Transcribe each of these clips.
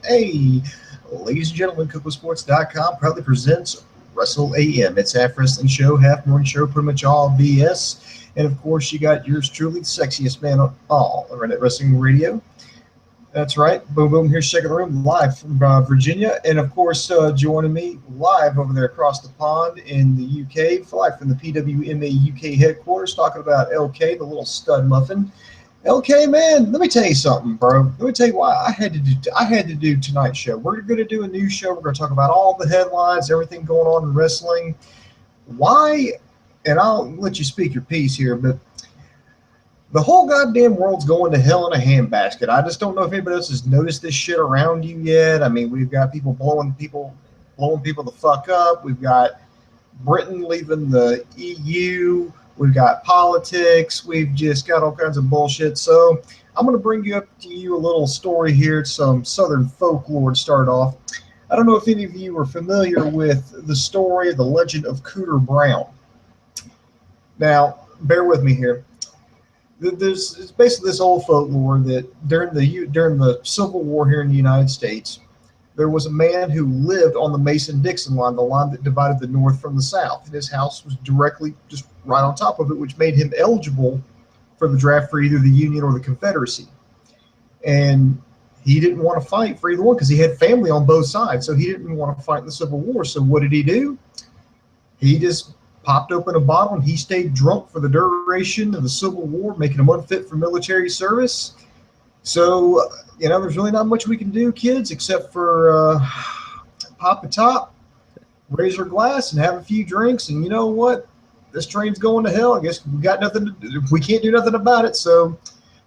Hey, ladies and gentlemen, KocoSports.com proudly presents Wrestle AM. It's half wrestling show, half morning show, pretty much all BS. And of course, you got yours truly, the sexiest man on all Internet Wrestling Radio. That's right. Boom, boom. Here's Shaking the Room live from Virginia. And of course, joining me live over there across the pond in the UK, live from the PWME UK headquarters, talking about LK, the little stud muffin. LK, man, let me tell you something, bro. Let me tell you why I had to do tonight's show. We're going to do a new show. We're going to talk about all the headlines, everything going on in wrestling. Why? And I'll let you speak your piece here, but the whole goddamn world's going to hell in a handbasket. I just don't know if anybody else has noticed this shit around you yet. I mean, we've got people blowing people the fuck up. We've got Britain leaving the EU. We've got politics. We've just got all kinds of bullshit. So I'm going to bring you a little story here, some Southern folklore to start off. I don't know if any of you are familiar with the story, the legend of Cooter Brown. Now, bear with me here. It's basically this old folklore that during the Civil War here in the United States, there was a man who lived on the Mason-Dixon line, the line that divided the North from the South. And his house was directly just right on top of it, which made him eligible for the draft for either the Union or the Confederacy. And he didn't want to fight for either one because he had family on both sides, so he didn't want to fight in the Civil War. So what did he do? He just popped open a bottle, and he stayed drunk for the duration of the Civil War, making him unfit for military service. So, there's really not much we can do, kids, except for pop a top, raise our glass, and have a few drinks. And you know what? This train's going to hell. I guess we can't do nothing about it. So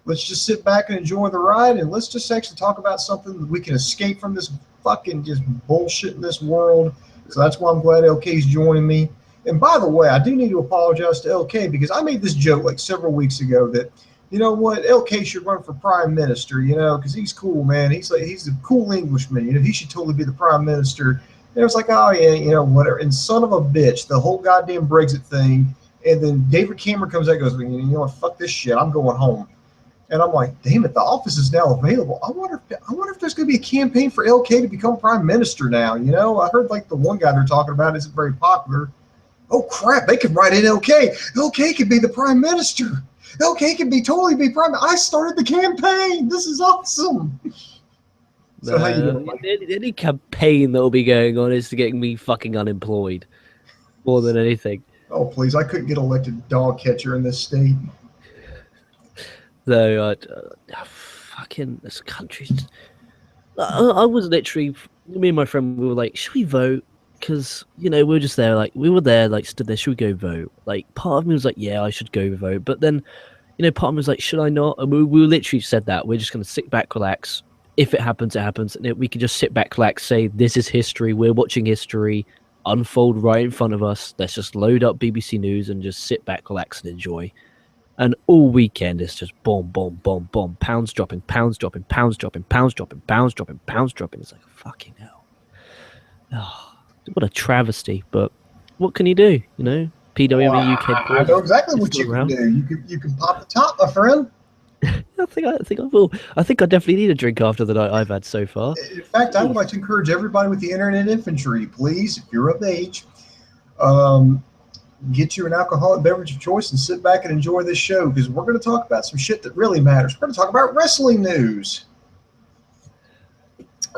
let's just sit back and enjoy the ride, and let's just actually talk about something that we can escape from this fucking just bullshit in this world. So that's why I'm glad LK's joining me. And by the way, I do need to apologize to LK because I made this joke like several weeks ago that, you know what, LK should run for prime minister, because he's cool, man. He's a cool Englishman. He should totally be the prime minister. And it was like, oh, yeah, whatever. And son of a bitch, the whole goddamn Brexit thing. And then David Cameron comes out and goes, you know what, fuck this shit. I'm going home. And I'm like, damn it, the office is now available. I wonder if there's going to be a campaign for LK to become prime minister now. I heard like the one guy they're talking about isn't very popular. Oh, crap, they could write in LK. LK could be the prime minister. LK could totally be prime. I started the campaign. This is awesome. So how you doing? Any campaign that will be going on is to getting me fucking unemployed more than anything. Oh, please. I couldn't get elected dog catcher in this state. So, fucking this country. I was literally, me and my friend, we were like, should we vote? Because, we were just there, stood there, should we go vote? Like, part of me was like, yeah, I should go vote. But then, part of me was like, should I not? And we literally said that. We're just going to sit back, relax. If it happens, it happens. And we can just sit back, relax, say, this is history. We're watching history unfold right in front of us. Let's just load up BBC News and just sit back, relax, and enjoy. And all weekend is just boom, boom, boom, boom. Pounds dropping, pounds dropping, pounds dropping, pounds dropping, pounds dropping, pounds dropping. It's like, fucking hell. Oh. What a travesty, but what can you do? PWME UK. I know exactly what you can do. You can pop the top, my friend. I think I will. I think I definitely need a drink after the night I've had so far. In fact, I would like to encourage everybody with the internet infantry, please, if you're of age, get you an alcoholic beverage of choice and sit back and enjoy this show because we're going to talk about some shit that really matters. We're going to talk about wrestling news.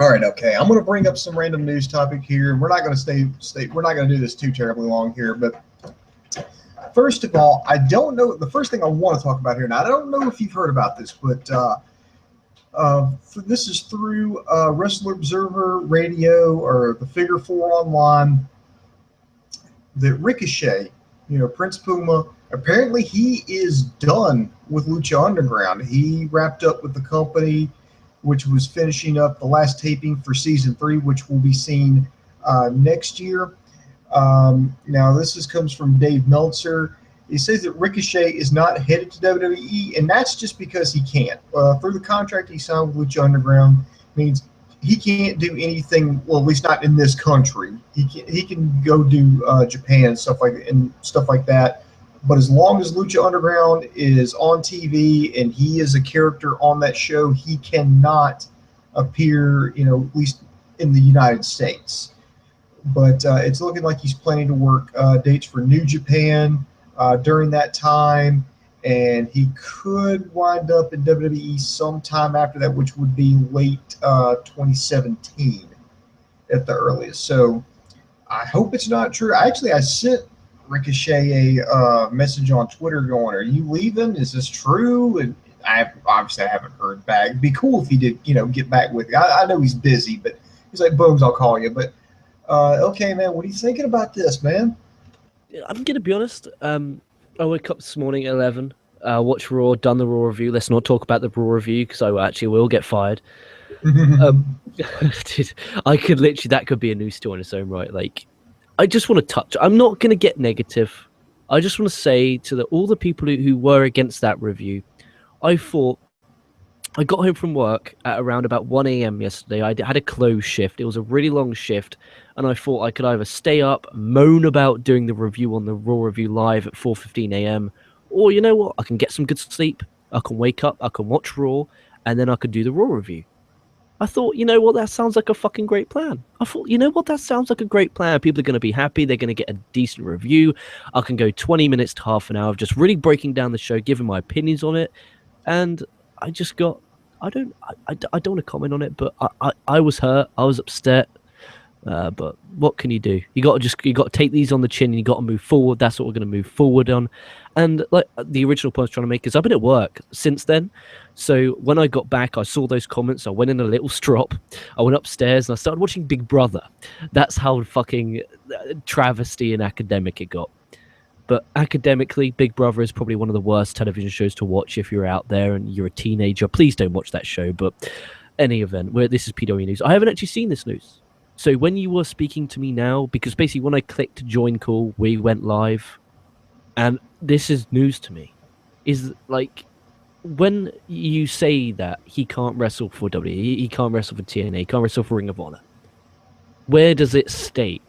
All right, okay. I'm going to bring up some random news topic here. We're not going to we're not going to do this too terribly long here, but first of all, I don't know. The first thing I want to talk about here, now I don't know if you've heard about this, but this is through Wrestler Observer Radio or the Figure 4 Online. That Ricochet, Prince Puma, apparently he is done with Lucha Underground. He wrapped up with the company, which was finishing up the last taping for season 3, which will be seen next year. Now, this comes from Dave Meltzer. He says that Ricochet is not headed to WWE, and that's just because he can't. Through the contract he signed with Lucha Underground means he can't do anything, well, at least not in this country. He can go do Japan and stuff like that. But as long as Lucha Underground is on TV and he is a character on that show, he cannot appear, at least in the United States. But it's looking like he's planning to work dates for New Japan during that time, and he could wind up in WWE sometime after that, which would be late 2017 at the earliest. So I hope it's not true. I sent Ricochet a message on Twitter going, "Are you leaving? Is this true?" And I haven't heard back. It'd be cool if he did, get back with you. I know he's busy, but he's like, "Booms, I'll call you." But okay, man, what are you thinking about this, man? I'm gonna be honest. I woke up this morning at 11. Watched Raw, done the Raw review. Let's not talk about the Raw review because I actually will get fired. Dude, I could literally, that could be a news story in its own right. Like, I just want to touch. I'm not gonna get negative. I just want to say to all the people who were against that review, I thought. I got home from work at around about 1 a.m. yesterday. I had a close shift. It was a really long shift, and I thought I could either stay up, moan about doing the review on the Raw Review Live at 4:15 a.m., or you know what? I can get some good sleep. I can wake up, I can watch Raw, and then I could do the Raw review. I thought, you know what? That sounds like a fucking great plan. I thought, you know what? That sounds like a great plan. People are going to be happy. They're going to get a decent review. I can go 20 minutes to half an hour of just really breaking down the show, giving my opinions on it, and I just got. I don't want to comment on it, but I was hurt. I was upset. But what can you do? You got to take these on the chin, and you got to move forward. That's what we're going to move forward on. And like the original point I was trying to make is, I've been at work since then. So when I got back, I saw those comments. I went in a little strop. I went upstairs and I started watching Big Brother. That's how fucking travesty and academic it got. But academically, Big Brother is probably one of the worst television shows to watch if you're out there and you're a teenager. Please don't watch that show. But any event, where this is PWME News. I haven't actually seen this news. So when you were speaking to me now, because basically when I clicked join call, we went live, and this is news to me, is like when you say that he can't wrestle for WWE, he can't wrestle for TNA, he can't wrestle for Ring of Honor, where does it state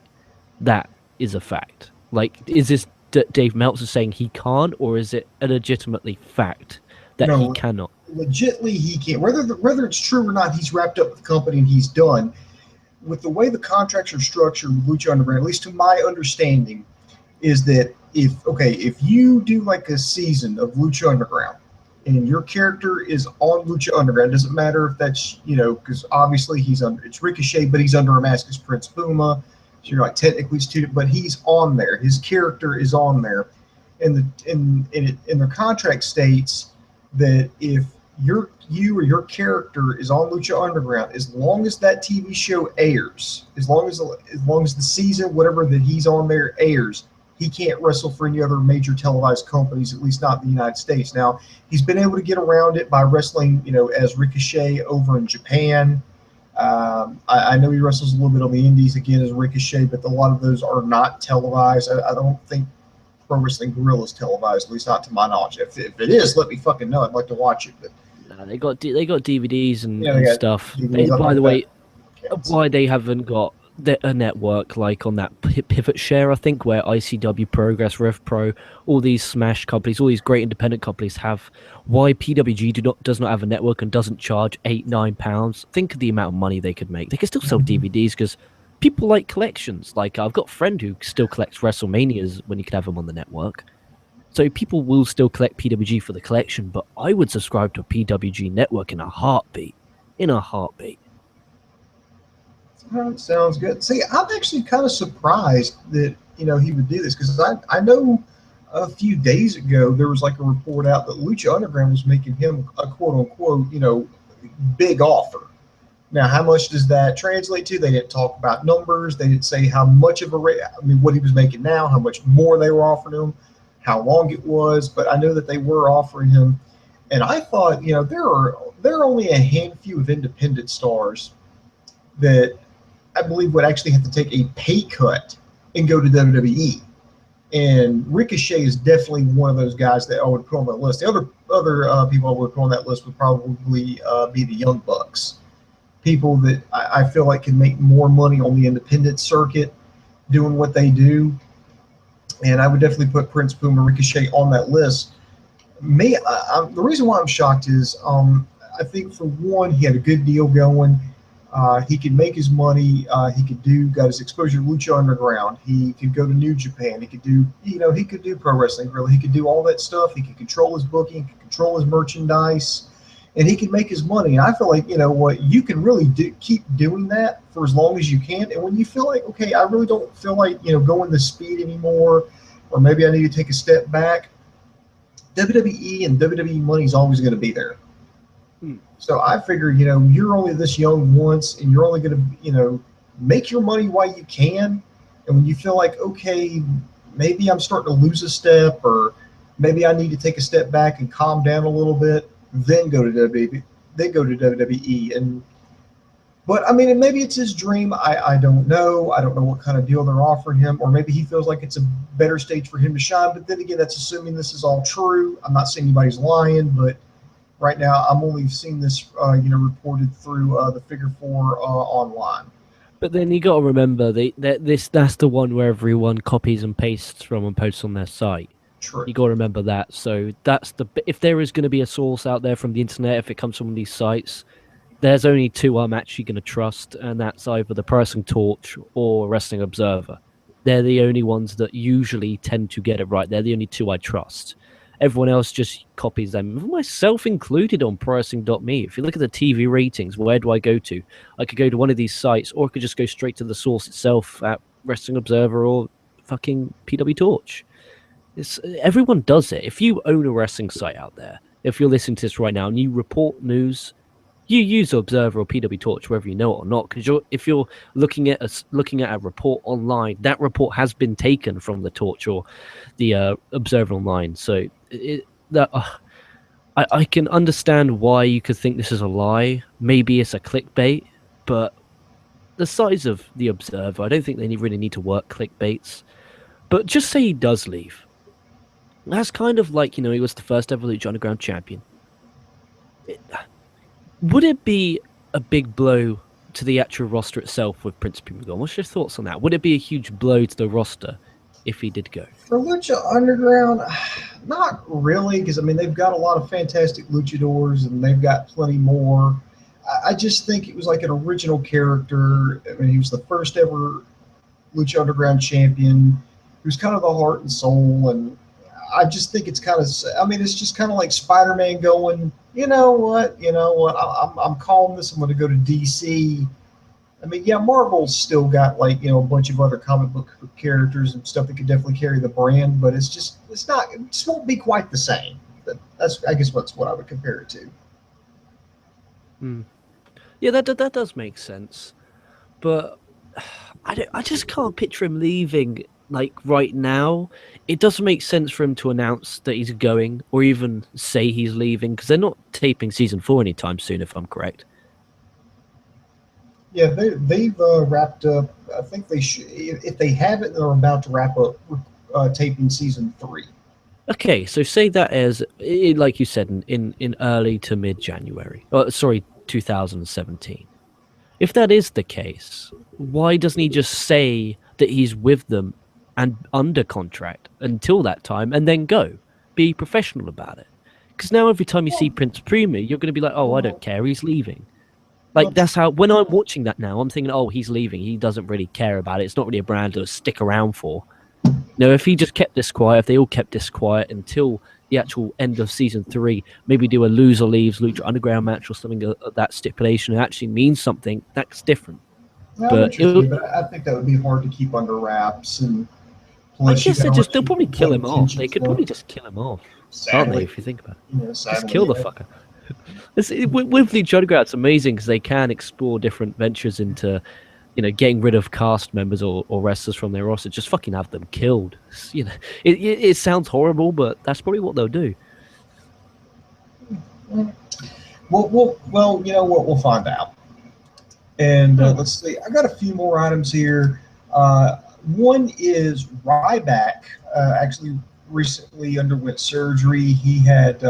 that is a fact? Like, is this Dave Meltzer saying he can't, or is it a legitimately fact that he cannot? Legitimately, he can't. Whether it's true or not, he's wrapped up with the company and he's done. With the way the contracts are structured with Lucha Underground, at least to my understanding, is that if you do like a season of Lucha Underground and your character is on Lucha Underground, it doesn't matter if that's, because obviously it's Ricochet, but he's under a mask as Prince Puma. So you're like technically student, but he's on there. His character is on there. And the contract states that if you or your character is on Lucha Underground, as long as that TV show airs, as long as the season, whatever that he's on there airs, he can't wrestle for any other major televised companies, at least not in the United States. Now, he's been able to get around it by wrestling, as Ricochet over in Japan. I know he wrestles a little bit on the indies again as Ricochet, but a lot of those are not televised. I don't think Pro Wrestling Guerrilla is televised, at least not to my knowledge. If it is, let me fucking know. I'd like to watch it. But they got DVDs and stuff. By the way, why they haven't got a network like on that Pivot Share, I think, where ICW, Progress, Rev Pro, all these Smash companies, all these great independent companies have. Why PWG does not have a network and doesn't charge £8-9? Think of the amount of money they could make. They could still sell DVDs because people like collections. Like, I've got a friend who still collects WrestleManias when you could have them on the network. So people will still collect PWG for the collection, but I would subscribe to a PWG network in a heartbeat. Sounds good. See, I'm actually kind of surprised that he would do this, because I know a few days ago there was like a report out that Lucha Underground was making him a quote unquote big offer. Now, how much does that translate to? They didn't talk about numbers. They didn't say how much of what he was making now, how much more they were offering him, how long it was. But I know that they were offering him, and I thought there are only a handful of independent stars that I believe would actually have to take a pay cut and go to WWE. And Ricochet is definitely one of those guys that I would put on that list. The other people I would put on that list would probably be the Young Bucks. People that I feel like can make more money on the independent circuit doing what they do. And I would definitely put Prince Puma, Ricochet on that list. The reason why I'm shocked is I think for one, he had a good deal going. He could make his money. Got his exposure to Lucha Underground. He could go to New Japan. He could do, he could do pro wrestling. Really, he could do all that stuff. He could control his booking, he could control his merchandise, and he could make his money. And I feel like, you can really keep doing that for as long as you can. And when you feel like, okay, I really don't feel like, going the speed anymore, or maybe I need to take a step back, WWE and WWE money is always going to be there. So I figure, you're only this young once, and you're only going to, make your money while you can. And when you feel like, okay, maybe I'm starting to lose a step, or maybe I need to take a step back and calm down a little bit, then go to WWE. Then go to WWE. But I mean, and maybe it's his dream. I don't know. I don't know what kind of deal they're offering him, or maybe he feels like it's a better stage for him to shine. But then again, that's assuming this is all true. I'm not saying anybody's lying, but right now, I'm only seeing this, reported through the Figure 4 online. But then you got to remember that's the one where everyone copies and pastes from and posts on their site. True. You got to remember that. So that's if there is going to be a source out there from the internet, if it comes from these sites, there's only two I'm actually going to trust, and that's either the Pro Wrestling Torch or Wrestling Observer. They're the only ones that usually tend to get it right. They're the only two I trust. Everyone else just copies them, myself included, on ProWrestling.me. If you look at the TV ratings, where do I go to? I could go to one of these sites, or I could just go straight to the source itself at Wrestling Observer or fucking PW Torch. Everyone does it. If you own a wrestling site out there, if you're listening to this right now and you report news, you use Observer or PW Torch, whether you know it or not, because if you're looking at a report online, that report has been taken from the Torch or the Observer online. So I can understand why you could think this is a lie. Maybe it's a clickbait, but the size of the Observer, I don't think they really need to work clickbaits. But just say he does leave. That's kind of like, he was the first ever Lucha Underground champion. Would it be a big blow to the actual roster itself with Prince Puma gone? What's your thoughts on that? Would it be a huge blow to the roster if he did go? For Lucha Underground, not really, because, they've got a lot of fantastic luchadors, and they've got plenty more. I just think it was like an original character. He was the first ever Lucha Underground champion. He was kind of the heart and soul, and I just think it's kind of, it's just kind of like Spider-Man going, you know what, I'm calling this, I'm going to go to DC. Marvel's still got a bunch of other comic book characters and stuff that could definitely carry the brand, but it just won't be quite the same. That's, I guess, what I would compare it to. Yeah, that does make sense, but I just can't picture him leaving. Like right now, it doesn't make sense for him to announce that he's going, or even say he's leaving, because they're not taping season 4 anytime soon, if I'm correct. Yeah, they've wrapped up. I think they should. If they haven't, they're about to wrap up taping season 3. Okay, so say that as, like you said, in early to mid-January. 2017. If that is the case, why doesn't he just say that he's with them and under contract until that time, and then go? Be professional about it. Because now every time you see Prince Puma, you're going to be like, oh, I don't care, he's leaving. Like, that's how, when I'm watching that now, I'm thinking, oh, he's leaving. He doesn't really care about it. It's not really a brand to stick around for. If he just kept this quiet, if they all kept this quiet until the actual end of season 3, maybe do a loser leaves Lucha Underground match or something of that stipulation, it actually means something, that's different. Yeah, but I think that would be hard to keep under wraps. And I guess they'll probably kill him off. They could probably just kill him off, can't they, if you think about it? Yeah, just kill the fucker. With Lucha Underground, it's amazing because they can explore different ventures into, getting rid of cast members or wrestlers from their roster. Just fucking have them killed. It sounds horrible, but that's probably what they'll do. Well, we'll find out. And let's see. I got a few more items here. One is Ryback actually recently underwent surgery. He had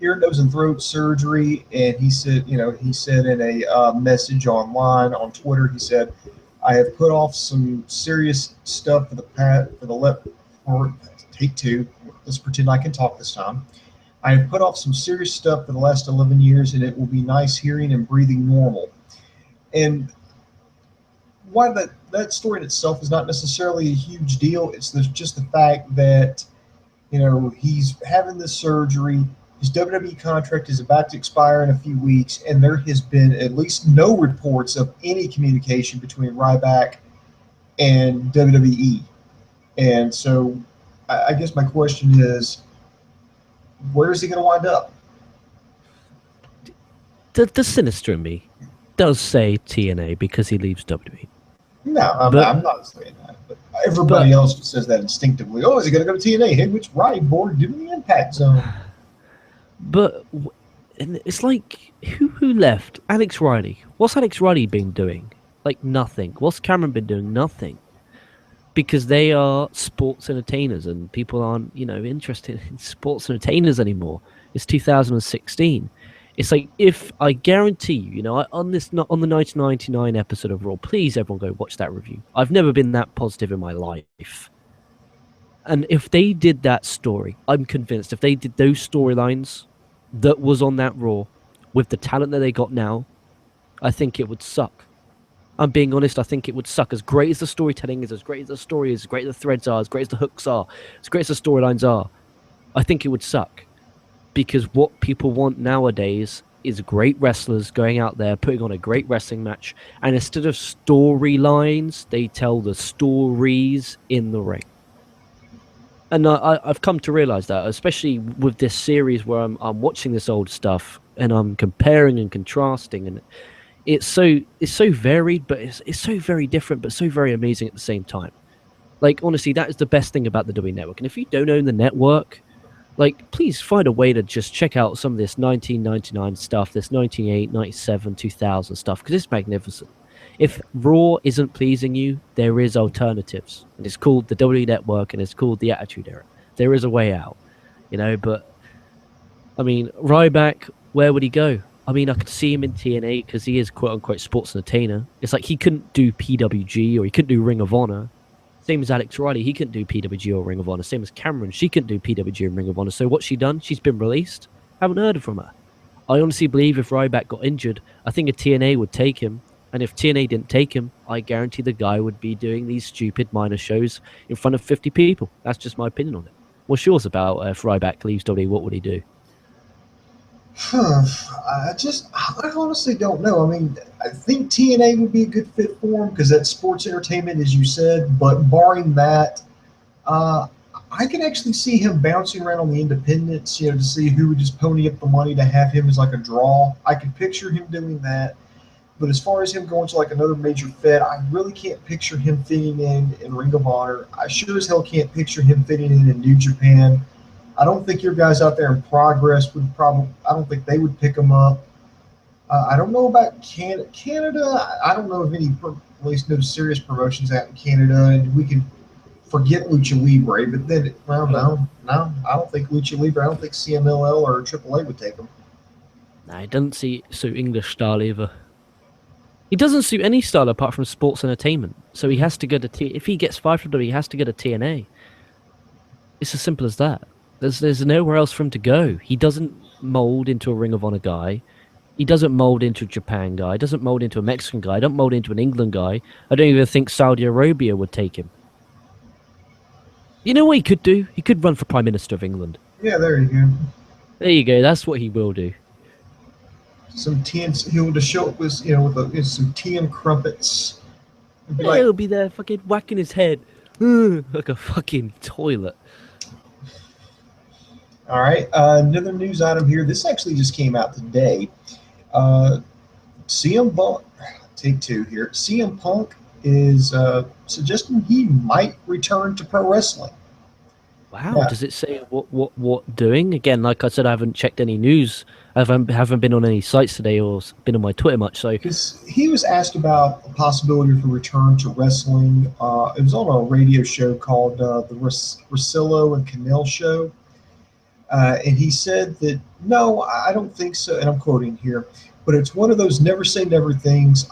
ear, nose, and throat surgery, and he said in a message online on Twitter, he said, "I have put off some serious stuff take 2. Let's pretend I can talk this time. I have put off some serious stuff for the last 11 years, and it will be nice hearing and breathing normal. And why that story in itself is not necessarily a huge deal. It's just the fact that he's having this surgery. His WWE contract is about to expire in a few weeks, and there has been at least no reports of any communication between Ryback and WWE. And so, I guess my question is, where is he going to wind up? The sinister in me does say TNA because he leaves WWE. No, I'm not saying that. But everybody else says that instinctively. Oh, is he going to go to TNA? Hey, which ride board? Give me the Impact Zone. But it's like, who left? Alex Riley. What's Alex Riley been doing? Like, nothing. What's Cameron been doing? Nothing. Because they are sports entertainers, and people aren't, interested in sports entertainers anymore. It's 2016. It's like, if I guarantee you, on the 1999 episode of Raw, please everyone go watch that review. I've never been that positive in my life. And if they did that story, I'm convinced if they did those storylines that was on that Raw with the talent that they got now, I think it would suck. I'm being honest, I think it would suck. As great as the storytelling is, as great as the story is, as great as the threads are, as great as the hooks are, as great as the storylines are, I think it would suck. Because what people want nowadays is great wrestlers going out there, putting on a great wrestling match, and instead of storylines, they tell the stories in the ring. And I've come to realize that, especially with this series where I'm watching this old stuff and I'm comparing and contrasting, and it's so varied, but it's so very different, but so very amazing at the same time. Like, honestly, that is the best thing about the WWE Network. And if you don't own the network, like, please find a way to just check out some of this 1999 stuff, this 98, 97, 2000 stuff, because it's magnificent. If Raw isn't pleasing you, there is alternatives. And it's called the WWE Network, and it's called the Attitude Era. There is a way out, but, I mean, Ryback, where would he go? I mean, I could see him in TNA because he is quote-unquote sports entertainer. It's like he couldn't do PWG or he couldn't do Ring of Honor. Same as Alex Riley, he couldn't do PWG or Ring of Honor. Same as Cameron, she couldn't do PWG and Ring of Honor. So what's she done? She's been released. Haven't heard from her. I honestly believe if Ryback got injured, I think a TNA would take him. And if TNA didn't take him, I guarantee the guy would be doing these stupid minor shows in front of 50 people. That's just my opinion on it. What's yours about if Ryback leaves WWE? What would he do? I honestly don't know. I mean, I think TNA would be a good fit for him because that's sports entertainment, as you said. But barring that, I can actually see him bouncing around on the independents, to see who would just pony up the money to have him as like a draw. I can picture him doing that. But as far as him going to like another major fed, I really can't picture him fitting in Ring of Honor. I sure as hell can't picture him fitting in New Japan. I don't think your guys out there in Progress would I don't think they would pick him up. I don't know about Canada. I don't know of any, at least no serious promotions out in Canada. And we can forget Lucha Libre, but then, no, I don't think Lucha Libre, I don't think CMLL or AAA would take him. Nah, he doesn't suit English style either. He doesn't suit any style apart from sports entertainment. So he has to go to if he gets fired from WWE, he has to go to TNA. It's as simple as that. There's nowhere else for him to go. He doesn't mold into a Ring of Honor guy. He doesn't mold into a Japan guy. He doesn't mold into a Mexican guy. He doesn't mold into an England guy. I don't even think Saudi Arabia would take him. You know what he could do? He could run for Prime Minister of England. Yeah, there you go. There you go. That's what he will do. Some tea and he'll just show up with some tea and crumpets. Yeah, he'll be there fucking whacking his head like a fucking toilet. All right, another news item here. This actually just came out today. CM Punk, take two here. CM Punk is suggesting he might return to pro wrestling. Wow, yeah. Does it say what doing? Again, like I said, I haven't checked any news. I haven't been on any sites today or been on my Twitter much. So because he was asked about the possibility of a return to wrestling. It was on a radio show called the Russillo and Cannell Show. And he said that, no, I don't think so. And I'm quoting here, but it's one of those never say never things.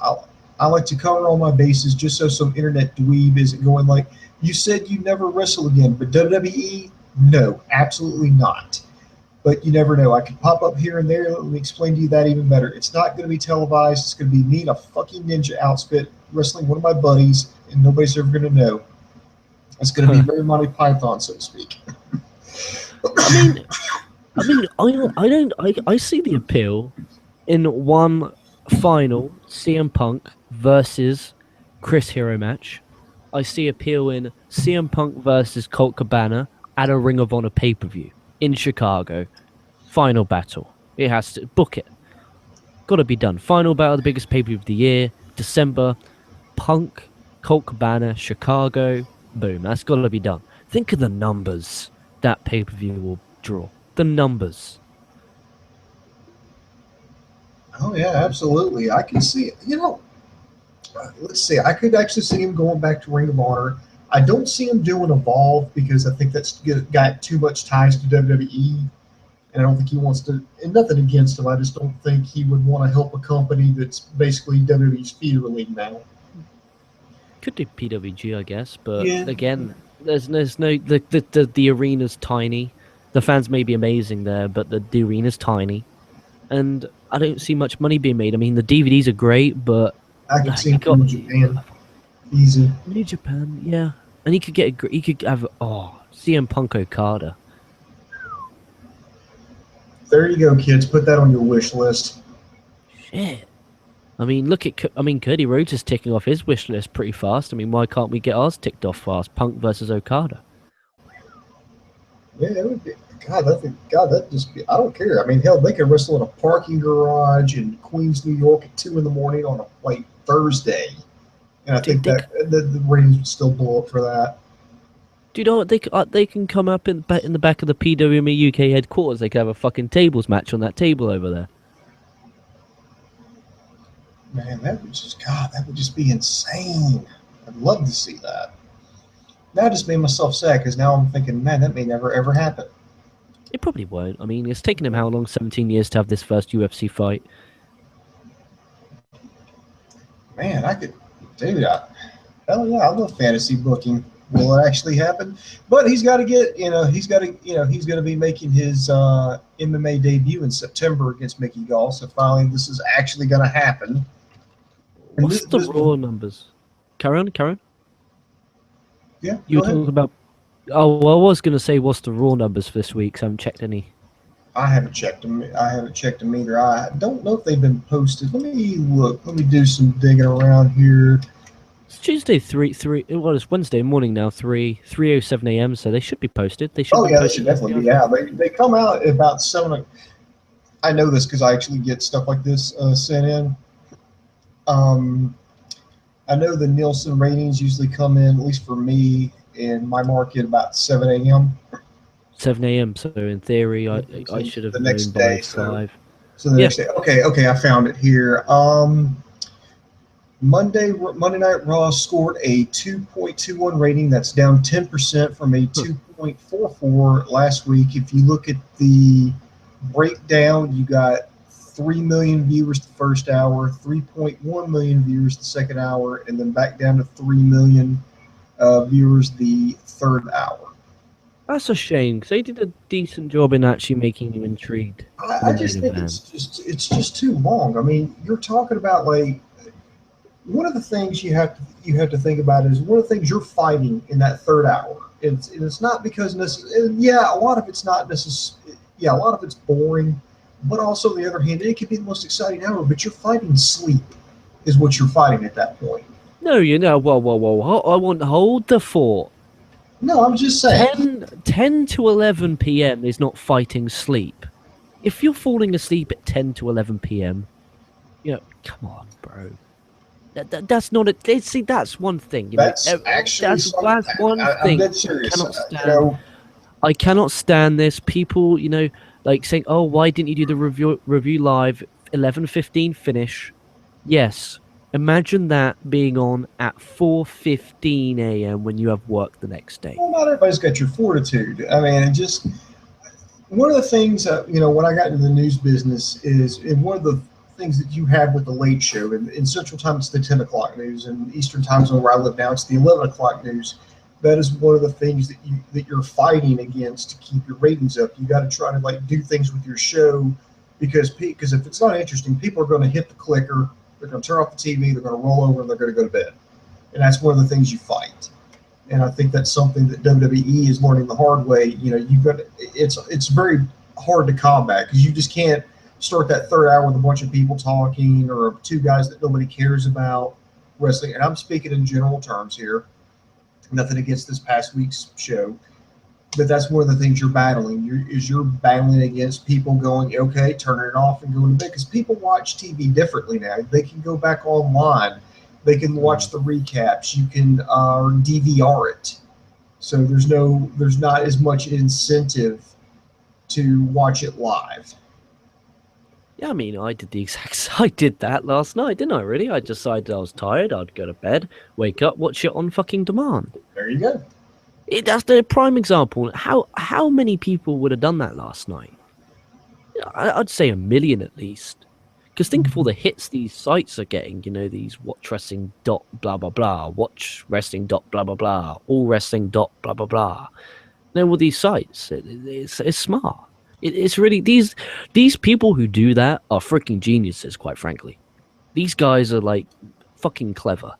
I like to cover all my bases just so some internet dweeb isn't going like, you said you never wrestle again, but WWE, no, absolutely not. But you never know. I could pop up here and there. Let me explain to you that even better. It's not going to be televised. It's going to be me in a fucking ninja outfit wrestling one of my buddies, and nobody's ever going to know. It's going to be very Monty Python, so to speak. I see the appeal in one final CM Punk versus Chris Hero match. I see appeal in CM Punk versus Colt Cabana at a Ring of Honor pay-per-view in Chicago. Final battle. It has to book it. Got to be done. Final battle, the biggest pay-per-view of the year, December. Punk, Colt Cabana, Chicago. Boom. That's got to be done. Think of the numbers that pay-per-view will draw. The numbers. Oh, yeah, absolutely. I can see it. Let's see. I could actually see him going back to Ring of Honor. I don't see him doing Evolve because I think that's got too much ties to WWE. And I don't think he wants to, and nothing against him. I just don't think he would want to help a company that's basically WWE's feeder league now. Could do PWG, I guess. But Yeah. again, there's no, the arena's tiny. The fans may be amazing there, but the arena's tiny. And I don't see much money being made. I mean, the DVDs are great, but I could see him in Japan. Easy. New Japan, yeah. And he could have CM Punk Okada. There you go, kids. Put that on your wish list. Shit. I mean, Cody Rhodes is ticking off his wish list pretty fast. I mean, why can't we get ours ticked off fast? Punk versus Okada. Yeah, it would be. That'd just be. I don't care. I mean, hell, they could wrestle in a parking garage in Queens, New York at 2 a.m. on a Thursday, and I think that the ratings would still blow up for that. Do you know what they can come up in the back of the PWME UK headquarters? They could have a fucking tables match on that table over there. Man, that would just be insane. I'd love to see that. That just made myself sad because now I'm thinking, man, that may never ever happen. It probably won't. I mean, it's taken him how long? 17 years to have this first UFC fight. Man, I could do that. Hell yeah, I love fantasy booking. Will it actually happen? But he's got to he's going to be making his MMA debut in September against Mickey Gall. So finally, this is actually going to happen. What's the Raw numbers? Karen? Yeah, you were talking about. Oh, well, I was going to say, what's the Raw numbers for this week? So I haven't checked any. I haven't checked them either. I don't know if they've been posted. Let me look. Let me do some digging around here. It's Tuesday, it's Wednesday morning now, 3:07 a.m. So they should be posted. They should. They should definitely be out. They come out at about 7. I know this because I actually get stuff like this sent in. I know the Nielsen ratings usually come in, at least for me, in my market, about 7 a.m. 7 a.m. So in theory, I should have known by 5. So the next day. Okay, I found it here. Monday Night Raw scored a 2.21 rating. That's down 10% from a 2.44 last week. If you look at the breakdown, you got 3 million viewers the first hour, 3.1 million viewers the second hour, and then back down to 3 million viewers the third hour. That's a shame because they did a decent job in actually making you intrigued. I just think it's just too long. I mean, you're talking about one of the things you have to think about is one of the things you're fighting in that third hour. It's not because a lot of it's not necessarily. Yeah, a lot of it's boring, but also on the other hand, it could be the most exciting hour. But you're fighting sleep, is what you're fighting at that point. No, whoa! I want to hold the fort. No, I'm just saying. 10 to 11 p.m. is not fighting sleep. If you're falling asleep at 10 to 11 p.m., come on, bro. That's not a. See, that's one thing. That's actually that's one thing. I'm dead serious. I cannot stand this. People, saying, "Oh, why didn't you do the review live 11:15 finish?" Yes. Imagine that being on at 4:15 a.m. when you have work the next day. Well, not everybody's got your fortitude. I mean, just one of the things when I got into the news business is one of the things that you have with the late show. In Central Time, it's the 10 o'clock news, and Eastern Time Zone where I live now, it's the 11 o'clock news. that is one of the things that you're fighting against to keep your ratings up. You got to try to like do things with your show because if it's not interesting, people are going to hit the clicker, they're going to turn off the TV, they're going to roll over, and they're going to go to bed. And that's one of the things you fight. And I think that's something that WWE is learning the hard way. You know, you've got it's very hard to combat because you just can't start that third hour with a bunch of people talking or two guys that nobody cares about wrestling. And I'm speaking in general terms here. Nothing against this past week's show, but that's one of the things you're battling. You're battling against people going, okay, turning it off and going to bed because people watch TV differently now. They can go back online. They can watch the recaps. You can DVR it. So there's not as much incentive to watch it live. Yeah, I mean, I did that last night, didn't I? Really, I decided I was tired. I'd go to bed, wake up, watch it on fucking demand. There you go. That's the prime example. How many people would have done that last night? I'd say 1 million at least. Because think of all the hits these sites are getting. You know, these watch wrestling dot blah blah blah, watch wrestling dot blah blah blah, all wrestling dot blah blah blah. You know, all these sites. It's smart. It's really these people who do that are freaking geniuses. Quite frankly, these guys are like fucking clever.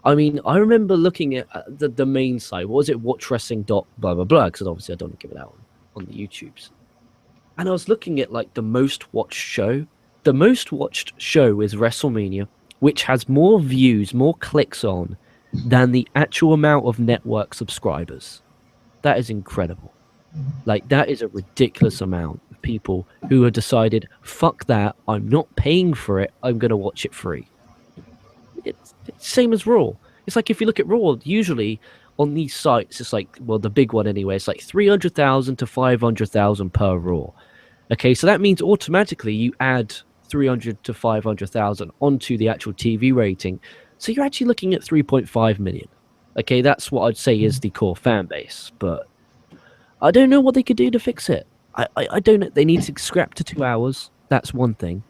I mean, I remember looking at the main site. What was it? Watch wrestling dot blah blah blah. Because obviously I don't want to give it out on the YouTubes. And I was looking at like the most watched show. The most watched show is WrestleMania, which has more views, more clicks on than the actual amount of network subscribers. That is incredible. Like, that is a ridiculous amount of people who have decided, fuck that, I'm not paying for it, I'm going to watch it free. It's same as Raw. It's like if you look at Raw, usually on these sites, it's like, well, the big one anyway, it's like 300,000 to 500,000 per Raw. Okay, so that means automatically you add 300 to 500,000 onto the actual TV rating. So you're actually looking at 3.5 million. Okay, that's what I'd say is the core fan base, but I don't know what they could do to fix it. I don't know. They need to scrap to 2 hours. That's one thing.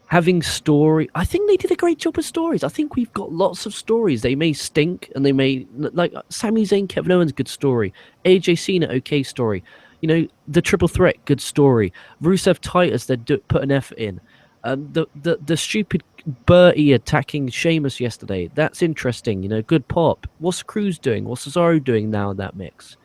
Having story, I think they did a great job with stories. I think we've got lots of stories. They may stink and they may, like Sami Zayn, Kevin Owens, good story. AJ Cena, okay story. You know, the Triple Threat, good story. Rusev Titus, they put an effort in. The stupid Bertie attacking Sheamus yesterday, that's interesting. You know, good pop. What's Cruz doing? What's Cesaro doing now in that mix?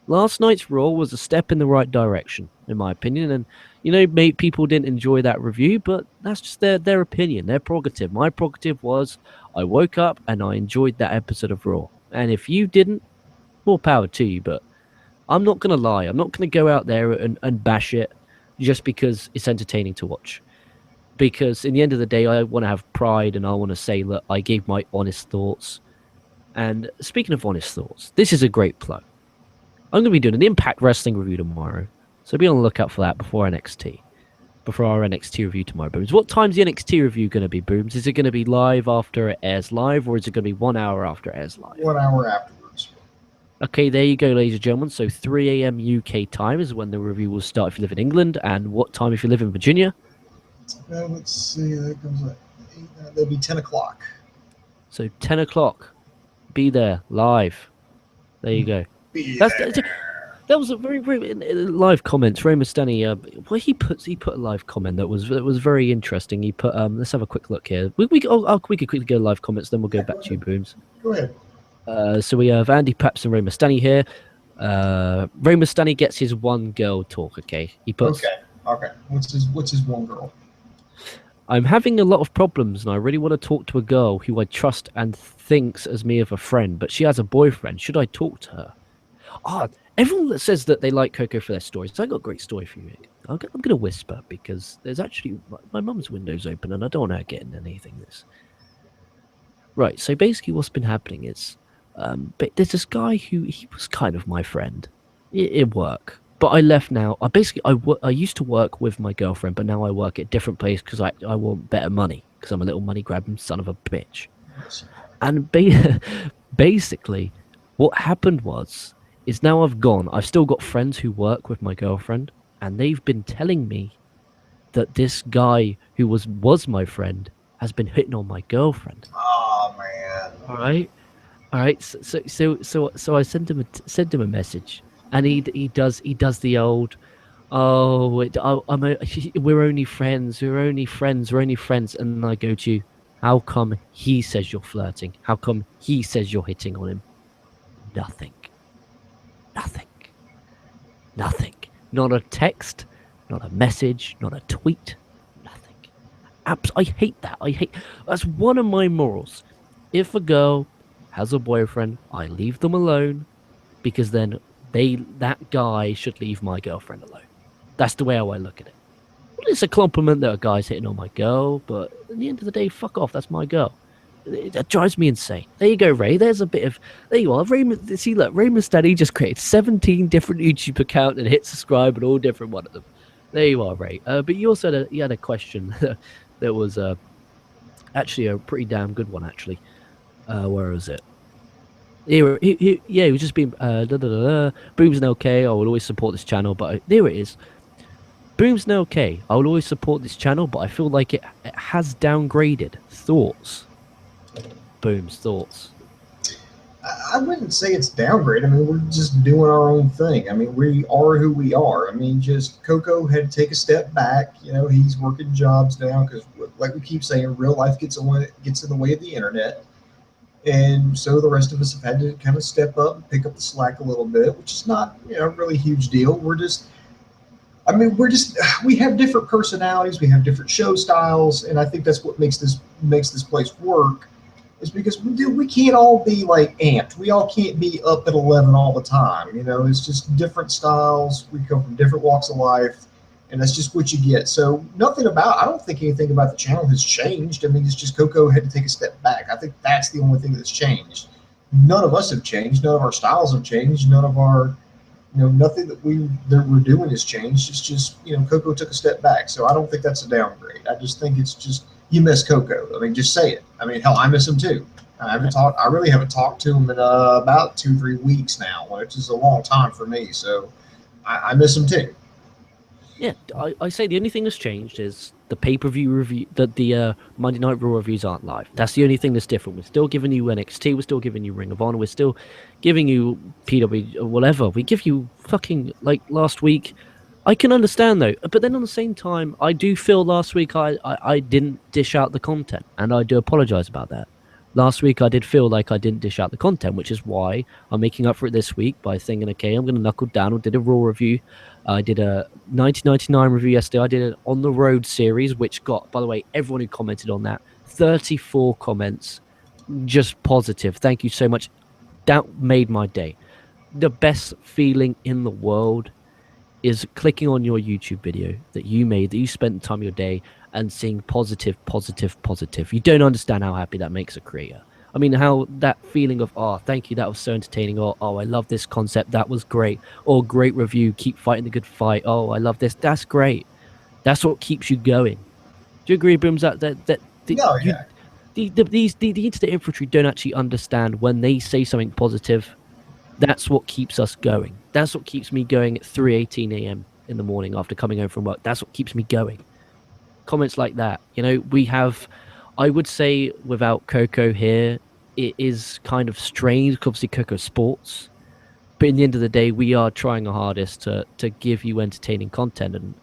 Last night's Raw was a step in the right direction, in my opinion. And, you know, maybe people didn't enjoy that review, but that's just their opinion, their prerogative. My prerogative was I woke up and I enjoyed that episode of Raw. And if you didn't, more power to you. But I'm not going to lie. I'm not going to go out there and bash it just because it's entertaining to watch. Because in the end of the day, I want to have pride and I want to say, look, I gave my honest thoughts. And speaking of honest thoughts, this is a great plug. I'm going to be doing an Impact Wrestling review tomorrow. So be on the lookout for that before NXT. Before our NXT review tomorrow, Booms. What time's the NXT review going to be, Booms? Is it going to be live after it airs live, or is it going to be 1 hour after it airs live? 1 hour afterwards. Okay, there you go, ladies and gentlemen. So 3 a.m. UK time is when the review will start if you live in England. And what time if you live in Virginia? Let's see. That comes at 8, that'll be 10 o'clock. So 10 o'clock. Be there, live. There you go. That was a very live comment. Ray Mysterio, well, he put a live comment that was very interesting. He put let's have a quick look here. We could quickly go live comments, then we'll go back to you, Booms. Go ahead. So we have Andy Paps and Ray Mysterio here. Ray Mysterio gets his one girl talk. Okay, he puts. Okay. What's his one girl? I'm having a lot of problems, and I really want to talk to a girl who I trust and thinks as me of a friend, but she has a boyfriend. Should I talk to her? Everyone that says that they like Coco for their stories, I got a great story for you, Rick. I'm going to whisper because there's actually my mum's window's open and I don't want her getting anything. This right. So basically, what's been happening is, but there's this guy who he was kind of my friend at work, but I left now. I used to work with my girlfriend, but now I work at a different place because I want better money because I'm a little money grabbing son of a bitch. And basically, what happened is now I've gone. I've still got friends who work with my girlfriend, and they've been telling me that this guy who was my friend has been hitting on my girlfriend. Oh man! All right, All right, so I sent him a message, and he does the old, oh, we're only friends, and I go to you, how come he says you're flirting? How come he says you're hitting on him? Nothing, nothing, nothing. Not a text, not a message, not a tweet, nothing. I hate that. That's one of my morals. If a girl has a boyfriend, I leave them alone because then that guy should leave my girlfriend alone. That's the way I look at it. Well, it's a compliment that a guy's hitting on my girl, but at the end of the day, fuck off. That's my girl. That drives me insane. There you go, Ray. There's a bit of there you are. Raymond, see, look, Raymond Steady just created 17 different YouTube accounts and hit subscribe and all different one of them. There you are, Ray. But you also you had a question that was actually a pretty damn good one. Actually, where was it? Yeah, he was just being Boom's no okay. I will always support this channel, but there it is. Boom's no okay. I will always support this channel, but I feel like it has downgraded. Thoughts? Boom's thoughts. I wouldn't say it's downgrade. I mean, we're just doing our own thing. I mean, we are who we are. I mean, just Coco had to take a step back. You know, he's working jobs now because, like we keep saying, real life gets in the way of the internet. And so the rest of us have had to kind of step up and pick up the slack a little bit, which is not, really a huge deal. We have different personalities, we have different show styles, and I think that's what makes this place work, is because we can't all be like amped. We all can't be up at 11 all the time. It's just different styles. We come from different walks of life, and that's just what you get. So I don't think anything about the channel has changed. I mean, it's just Coco had to take a step back. I think that's the only thing that's changed. None of us have changed. None of our styles have changed. None of our, nothing that we're doing has changed. It's just, Coco took a step back. So I don't think that's a downgrade. I just think it's just, you miss Coco. I mean, just say it. I mean, hell, I miss him too. I really haven't talked to him in about 2-3 weeks now, which is a long time for me. So I miss him too. Yeah, I say the only thing that's changed is the pay-per-view review, that the Monday Night Raw reviews aren't live. That's the only thing that's different. We're still giving you NXT, we're still giving you Ring of Honor, we're still giving you PW, whatever. We give you fucking, like last week. I can understand though, but then on the same time, I do feel last week I didn't dish out the content, and I do apologize about that. Last week I did feel like I didn't dish out the content, which is why I'm making up for it this week by thinking, okay, I'm going to knuckle down. I did a Raw review. I did a 1999 review yesterday. I did an On the Road series, which got, by the way, everyone who commented on that, 34 comments, just positive. Thank you so much. That made my day. The best feeling in the world is clicking on your YouTube video that you made, that you spent the time of your day, and seeing positive. You don't understand how happy that makes a creator. I mean, how that feeling of, oh, thank you, that was so entertaining, or, oh, I love this concept, that was great, or great review, keep fighting the good fight, oh, I love this, that's great. That's what keeps you going. Do you agree, Booms, that No, yeah. The internet infantry don't actually understand when they say something positive. That's what keeps us going. That's what keeps me going at 3:18 a.m. in the morning after coming home from work. That's what keeps me going. Comments like that. We have, I would say, without Coco here, it is kind of strange. Obviously, KocoSports, but in the end of the day, we are trying our hardest to give you entertaining content. And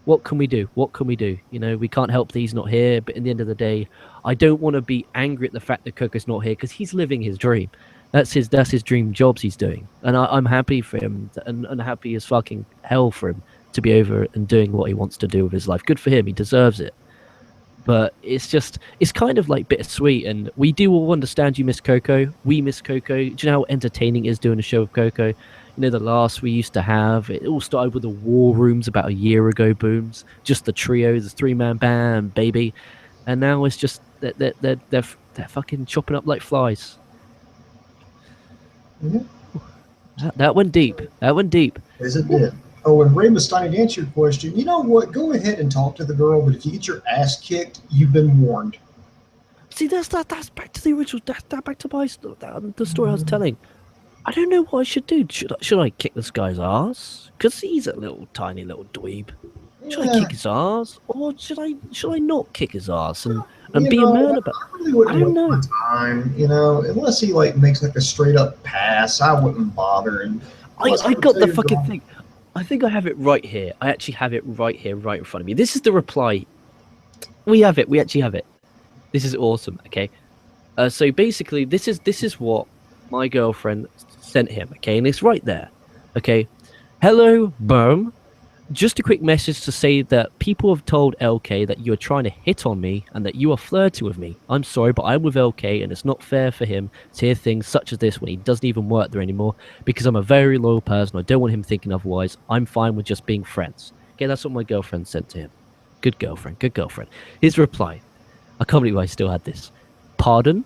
what can we do? We can't help that he's not here. But in the end of the day, I don't want to be angry at the fact that Coco's not here, because he's living his dream. That's his dream jobs he's doing, and I'm happy for him, and happy as fucking hell for him to be over and doing what he wants to do with his life. Good for him, he deserves it. But it's kind of like bittersweet, and we do all understand you miss Coco. We miss Coco. Do you know how entertaining it is doing a show with Coco? The last we used to have, it all started with the War Rooms about a year ago, Booms. Just the trio, the 3-man band, baby. And now it's just they're fucking chopping up like flies. Mm-hmm. That went deep. Yes, it did. Oh, and Ray Mustaine, to answer your question, you know what? Go ahead and talk to the girl, but if you get your ass kicked, you've been warned. See, that's back to the original. That's back to the story I was telling. I don't know what I should do. Should I kick this guy's ass? Because he's a tiny little dweeb. Should I kick his ass, or should I not kick his ass and and be a man about. I really wouldn't I don't waste my know. time, unless he like makes like a straight up pass. I wouldn't bother. And unless I I would got tell the your fucking girl, thing. I think I have it right here. I actually have it right here, right in front of me. This is the reply. We have it. We actually have it. This is awesome. Okay. So basically, this is what my girlfriend sent him. Okay, and it's right there. Okay. Hello, Berm. Just a quick message to say that people have told LK that you are trying to hit on me and that you are flirting with me. I'm sorry, but I'm with LK and it's not fair for him to hear things such as this when he doesn't even work there anymore because I'm a very loyal person. I don't want him thinking otherwise. I'm fine with just being friends. Okay, that's what my girlfriend sent to him. Good girlfriend, good girlfriend. His reply. I can't believe I still had this. Pardon?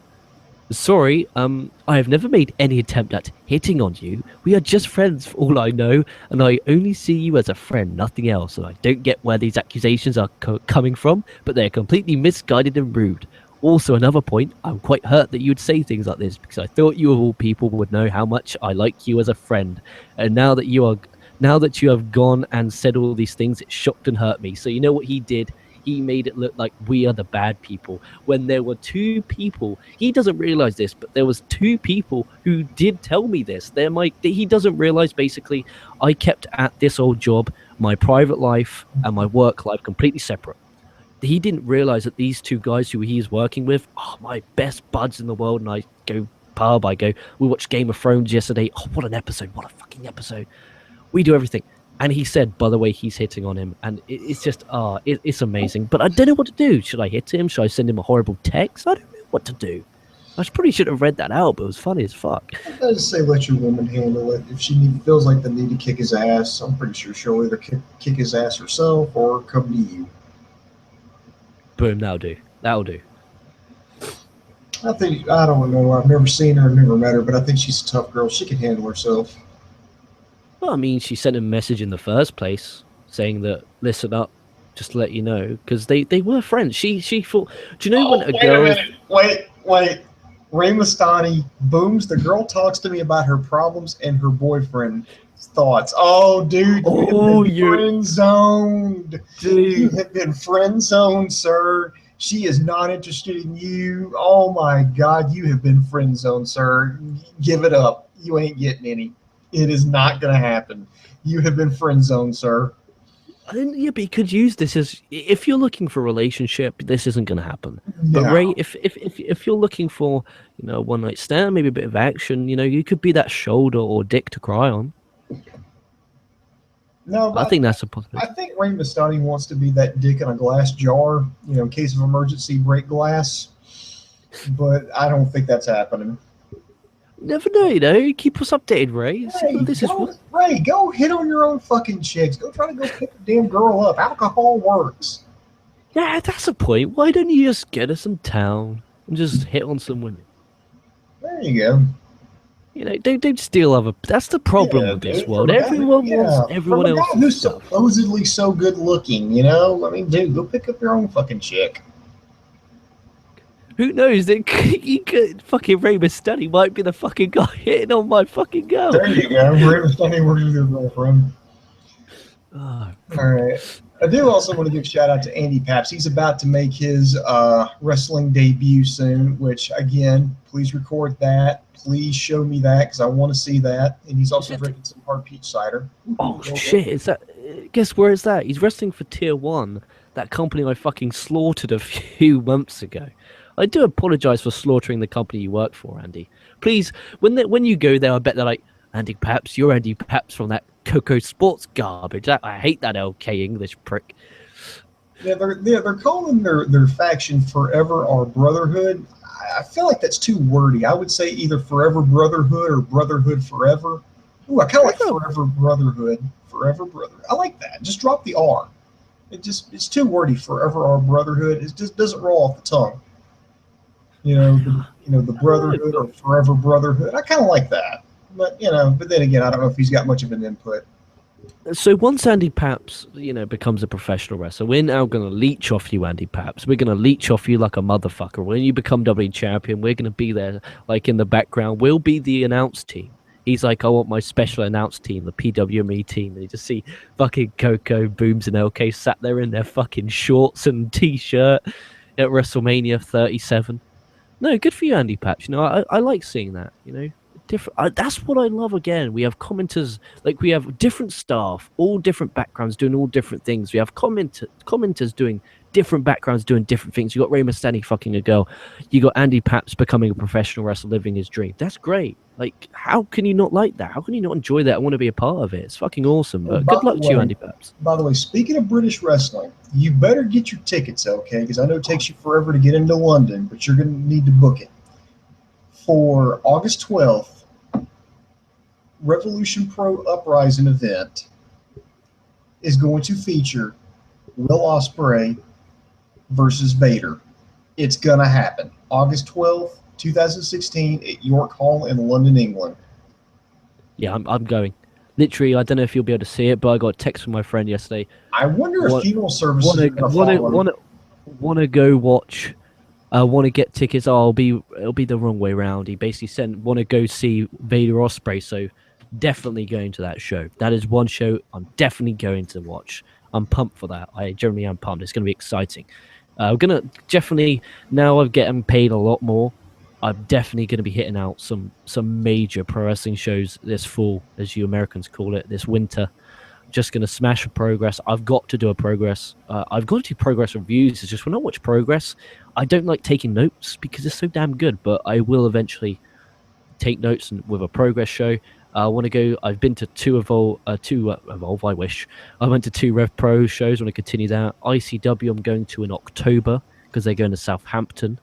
Sorry, I have never made any attempt at hitting on you. We are just friends for all I know, and I only see you as a friend, nothing else. And I don't get where these accusations are coming from, but they're completely misguided and rude. Also, another point, I'm quite hurt that you would say things like this because I thought you of all people would know how much I like you as a friend. And now that you have gone and said all these things, it shocked and hurt me. So you know what he did? He made it look like we are the bad people when there were two people. He doesn't realize this, but there was two people who did tell me this. He doesn't realize basically I kept at this old job, my private life and my work life completely separate. He didn't realize that these two guys who he's working with are my best buds in the world. And I go pub, we watched Game of Thrones yesterday. Oh, what an episode! What a fucking episode! We do everything. And he said, by the way, he's hitting on him. And it's just, it's amazing. But I don't know what to do. Should I hit him? Should I send him a horrible text? I don't know what to do. I probably should have read that out, but it was funny as fuck. I just say let your woman handle it. If feels like the need to kick his ass, I'm pretty sure she'll either kick his ass herself or come to you. Boom, that'll do. That'll do. I don't know. I've never seen her, never met her, but I think she's a tough girl. She can handle herself. Well, I mean, she sent a message in the first place saying that, listen up, just to let you know, because they were friends. She thought, do you know when a girl... Wait. Ray Mastani booms. The girl talks to me about her problems and her boyfriend's thoughts. Oh, dude, you're friend zoned. Dude. You have been friend zoned, sir. She is not interested in you. Oh my God, you have been friend zoned, sir. Give it up. You ain't getting any. It is not going to happen. You have been friend zoned, sir. Yeah, but you could use this as if you're looking for a relationship. This isn't going to happen. No. But Ray, if you're looking for a one night stand, maybe a bit of action, you could be that shoulder or dick to cry on. No, I think that's a possibility. I think Ray Mastani wants to be that dick in a glass jar, in case of emergency, break glass. But I don't think that's happening. Never know, keep us updated, Ray. Ray, go hit on your own fucking chicks. Go try to go pick a damn girl up. Alcohol works. Yeah, that's a point. Why don't you just get us in town and just hit on some women? There you go. Don't steal other. That's the problem with this world. Everyone wants everyone else. Who's supposedly so good looking, I mean, dude, go pick up your own fucking chick. Who knows? Fucking Ray Mastani might be the fucking guy hitting on my fucking girl. There you go. Ray Mastani works with your girlfriend. Oh. All right. I do also want to give a shout out to Andy Paps. He's about to make his wrestling debut soon, which, again, please record that. Please show me that because I want to see that. And he's also drinking some hard peach cider. Oh, shit. Is that? Guess where is that? He's wrestling for Tier 1, that company I fucking slaughtered a few months ago. I do apologize for slaughtering the company you work for, Andy. Please, when you go there, I bet they're like, Andy Paps, you're Andy Paps from that KocoSports garbage. I hate that LK English prick. Yeah, they're calling their faction Forever Our Brotherhood. I feel like that's too wordy. I would say either Forever Brotherhood or Brotherhood Forever. Ooh, I kind of like Forever Brotherhood. Forever Brotherhood. I like that. Just drop the R. It's too wordy. Forever Our Brotherhood. It just doesn't roll off the tongue. The Brotherhood or Forever Brotherhood. I kind of like that. But then again, I don't know if he's got much of an input. So once Andy Paps, becomes a professional wrestler, we're now going to leech off you, Andy Paps. We're going to leech off you like a motherfucker. When you become WWE champion, we're going to be there, like in the background. We'll be the announce team. He's like, I want my special announce team, the PWME team. And you just see fucking Coco, Booms, and LK sat there in their fucking shorts and t-shirt. at WrestleMania 37. No, good for you, Andy Patch. You know, I like seeing that. You know, different. That's what I love. Again, we have commenters, like we have different staff, all different backgrounds, doing all different things. We have commenters doing different backgrounds, doing different things. You got Ray Mastani fucking a girl. You got Andy Patch becoming a professional wrestler, living his dream. That's great. Like, how can you not like that? How can you not enjoy that? I want to be a part of it. It's fucking awesome. But good luck to you, Andy Patch. By the way, speaking of British wrestling, you better get your tickets, okay? Because I know it takes you forever to get into London, but you're going to need to book it. For August 12th, Revolution Pro Uprising event is going to feature Will Ospreay versus Vader. It's going to happen. August 12th, 2016 at York Hall in London, England. Yeah, I'm going. Literally, I don't know if you'll be able to see it, but I got a text from my friend yesterday. I wonder if funeral services are going to follow. Want to go watch? Want to get tickets? Oh, it'll be the wrong way around. He basically said want to go see Vader Ospreay, so definitely going to that show. That is one show I'm definitely going to watch. I'm pumped for that. I generally am pumped. It's going to be exciting. We're gonna definitely, now I'm getting paid a lot more, I'm definitely going to be hitting out some major pro wrestling shows this fall, as you Americans call it, this winter. Just going to smash a Progress. I've got to do a Progress. I've got to do Progress reviews. It's just when I watch Progress, I don't like taking notes because it's so damn good, but I will eventually take notes with a Progress show. I want to go. I've been to two Evolve. I wish I went to two Rev Pro shows. I want to continue that. ICW. I'm going to in October because they're going to Southampton.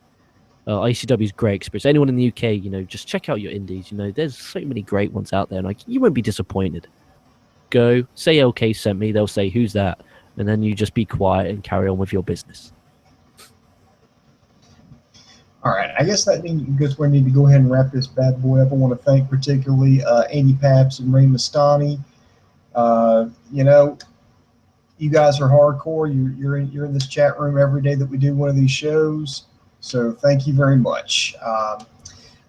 ICW is great experience. Anyone in the UK, you know, just check out your indies. You know, there's so many great ones out there, and like you won't be disappointed. Go say LK sent me. They'll say who's that, and then you just be quiet and carry on with your business. All right, I guess that means we need to go ahead and wrap this bad boy up. I want to thank particularly Andy Paps and Ray Mastani. You know, you guys are hardcore. You're in this chat room every day that we do one of these shows. So thank you very much.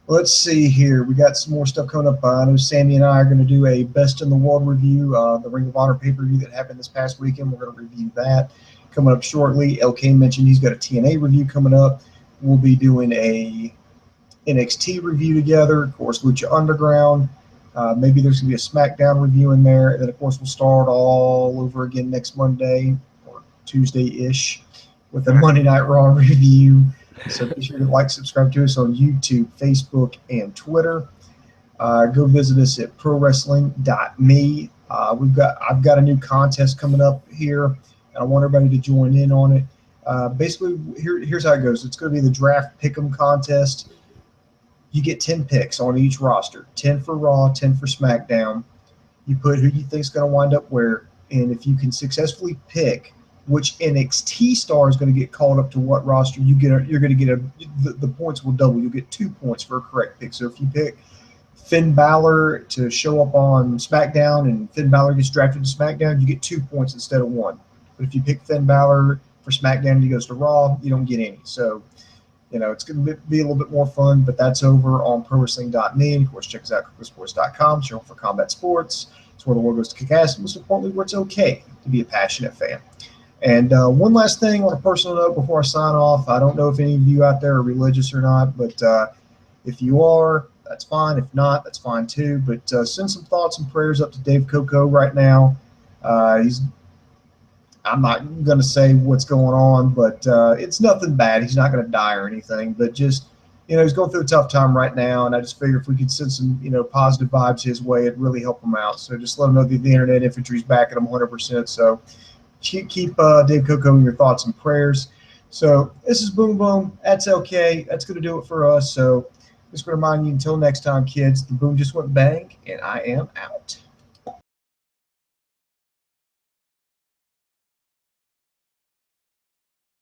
Let's see here. We got some more stuff coming up. I know Sammy and I are going to do a Best in the World review, the Ring of Honor pay-per-view that happened this past weekend. We're going to review that coming up shortly. LK mentioned he's got a TNA review coming up. We'll be doing a NXT review together. Of course, Lucha Underground. Maybe there's going to be a SmackDown review in there. And then, of course, we'll start all over again next Monday or Tuesday-ish with a Monday Night Raw review. So be sure to like, subscribe to us on YouTube, Facebook, and Twitter. Go visit us at prowrestling.me. I've got a new contest coming up here, and I want everybody to join in on it. Basically, here's how it goes. It's going to be the draft pick'em contest. You get 10 picks on each roster, 10 for Raw, 10 for SmackDown. You put who you think is going to wind up where, and if you can successfully pick which NXT star is going to get called up to what roster, you're going to get the points will double. You'll get 2 points for a correct pick. So if you pick Finn Balor to show up on SmackDown and Finn Balor gets drafted to SmackDown, you get 2 points instead of 1. But if you pick Finn Balor for SmackDown and he goes to Raw, you don't get any. So, you know, it's going to be a little bit more fun, but that's over on prowrestling.me. And, of course, check us out at KocoSports.com. It's your home for combat sports. It's where the world goes to kick ass, and most importantly, where it's okay to be a passionate fan. And one last thing on a personal note before I sign off. I don't know if any of you out there are religious or not, but if you are, that's fine. If not, that's fine too. But send some thoughts and prayers up to Dave Coco right now. I'm not going to say what's going on, but it's nothing bad. He's not going to die or anything, but just, you know, he's going through a tough time right now, and I just figure if we could send some, you know, positive vibes his way, it'd really help him out. So just let him know that the internet infantry's backing him 100%. So keep Dave Coco in your thoughts and prayers. So this is Boom Boom. That's LK. That's going to do it for us. So just going to remind you, until next time, kids, the boom just went bang, and I am out.